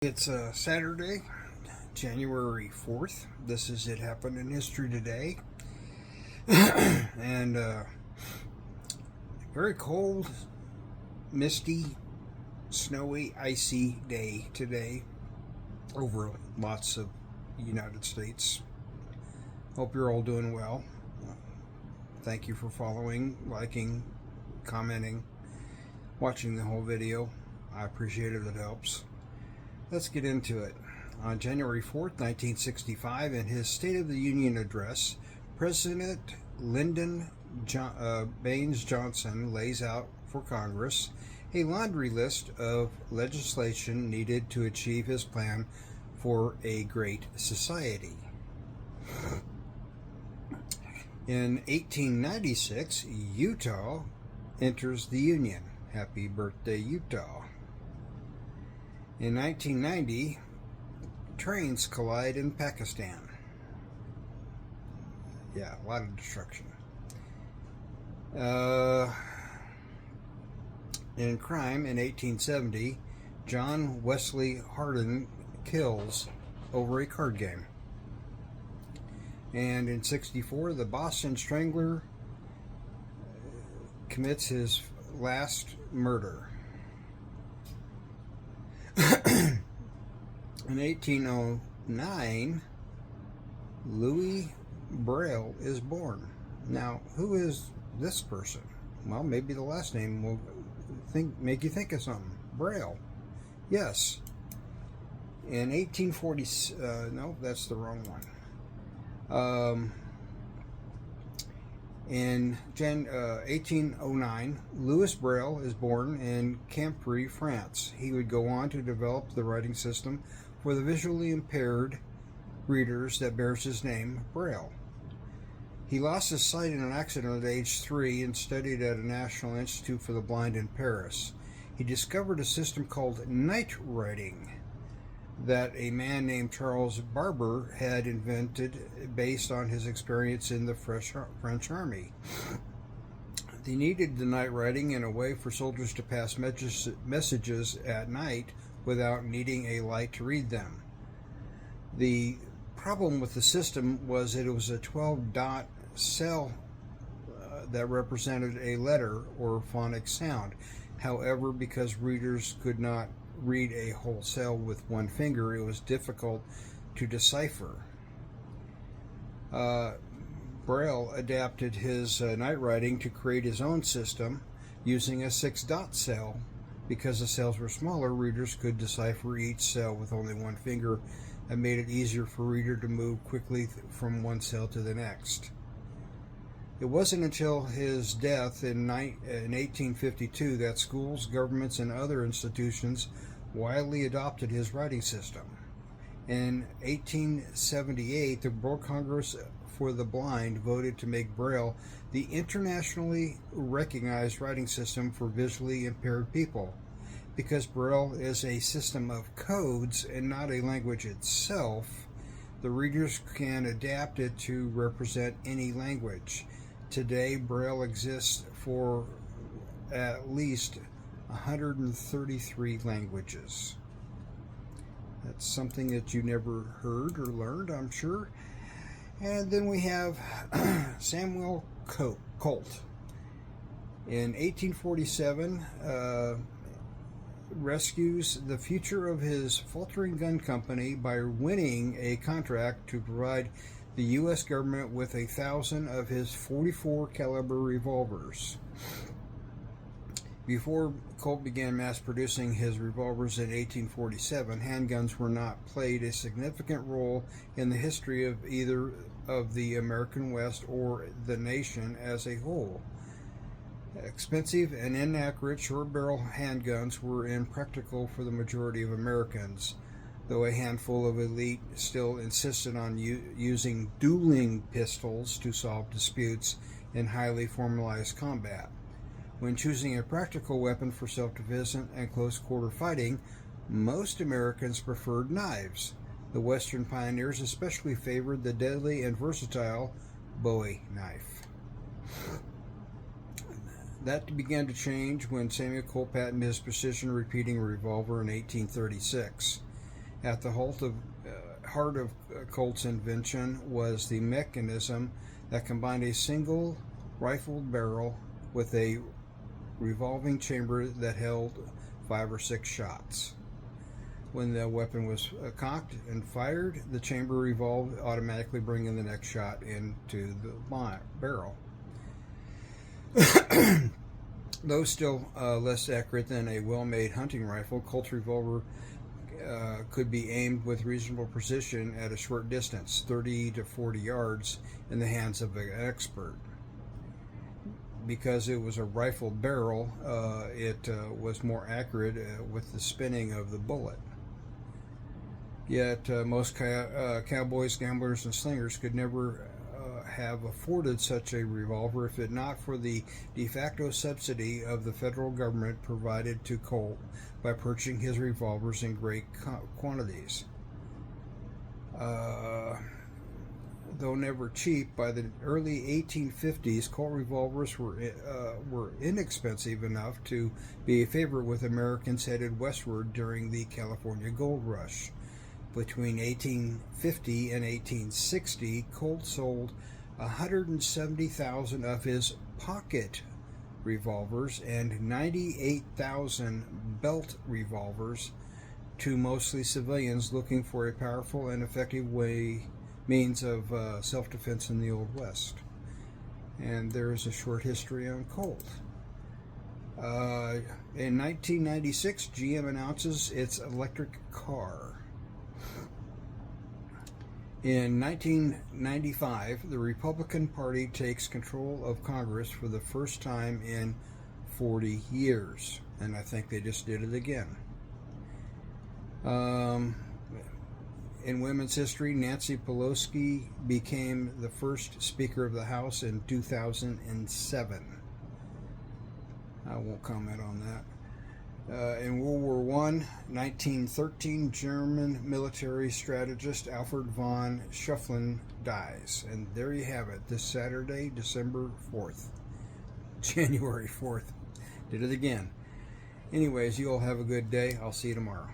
It's Saturday, January 4th. This is It Happened in History Today. and Very cold, misty, snowy, icy day today over lots of United States. Hope you're all doing well. Thank you for following, liking, commenting, watching the whole video. I appreciate it. It helps. Let's get into it. On January 4th, 1965, in his State of the Union address, President Lyndon Baines Johnson lays out for Congress a laundry list of legislation needed to achieve his plan for a great society. In 1896, Utah enters the Union. Happy birthday, Utah. In 1990, trains collide in Pakistan. Yeah, a lot of destruction. In crime, in 1870, John Wesley Hardin kills over a card game. And in 64, the Boston Strangler commits his last murder. In 1809, Louis Braille is born. Now, who is this person? Well, maybe the last name will make you think of something. Braille. Yes. In 1840, no, that's the wrong one. In 1809, Louis Braille is born in Campry, France. He would go on to develop the writing system for the visually impaired readers that bears his name, Braille. He lost his sight in an accident at age 3 and studied at a National Institute for the Blind in Paris. He discovered a system called night writing that a man named Charles Barber had invented based on his experience in the French army. They needed the night writing in a way for soldiers to pass messages at night without needing a light to read them. The problem with the system was that it was a 12-dot cell that represented a letter or phonic sound. However, because readers could not read a whole cell with one finger, it was difficult to decipher. Braille adapted his night writing to create his own system using a 6-dot cell. Because the cells were smaller, readers could decipher each cell with only one finger and made it easier for a reader to move quickly from one cell to the next. It wasn't until his death in 1852 that schools, governments, and other institutions widely adopted his writing system. In 1878, the World Congress for the Blind voted to make Braille the internationally recognized writing system for visually impaired people. Because Braille is a system of codes and not a language itself, the readers can adapt it to represent any language. Today, Braille exists for at least 133 languages. That's something that you never heard or learned, I'm sure. And then we have Samuel Colt. In 1847, rescues the future of his faltering gun company by winning a contract to provide the U.S. government with 1,000 of his 44 caliber revolvers. Before Colt began mass producing his revolvers in 1847, handguns were not played a significant role in the history of either of the American West or the nation as a whole. Expensive and inaccurate short-barrel handguns were impractical for the majority of Americans, though a handful of elite still insisted on using dueling pistols to solve disputes in highly formalized combat. When choosing a practical weapon for self-defense and close-quarter fighting, most Americans preferred knives. The Western pioneers especially favored the deadly and versatile Bowie knife. That began to change when Samuel Colt patented his precision repeating revolver in 1836. At the heart of Colt's invention was the mechanism that combined a single rifled barrel with a revolving chamber that held 5 or 6 shots. When the weapon was cocked and fired, the chamber revolved, automatically bringing the next shot into the barrel. Though still less accurate than a well-made hunting rifle, Colt's revolver could be aimed with reasonable precision at a short distance, 30 to 40 yards, in the hands of an expert. Because it was a rifled barrel, it was more accurate with the spinning of the bullet. Yet most cowboys, gamblers, and slingers could never have afforded such a revolver if it not for the de facto subsidy of the federal government provided to Colt by purchasing his revolvers in great quantities. Though never cheap, by the early 1850s, Colt revolvers were inexpensive enough to be a favorite with Americans headed westward during the California Gold Rush. Between 1850 and 1860, Colt sold 170,000 of his pocket revolvers and 98,000 belt revolvers to mostly civilians looking for a powerful and effective means of self-defense in the Old West. And there is a short history on Colt. In 1996, GM announces its electric car. In 1995, the Republican Party takes control of Congress for the first time in 40 years, and I think they just did it again. In women's history, Nancy Pelosi became the first Speaker of the House in 2007. I won't comment on that. In World War I, 1913, German military strategist Alfred von Schufflin dies. And there you have it, this Saturday, December 4th. January 4th. Did it again. Anyways, you all have a good day. I'll see you tomorrow.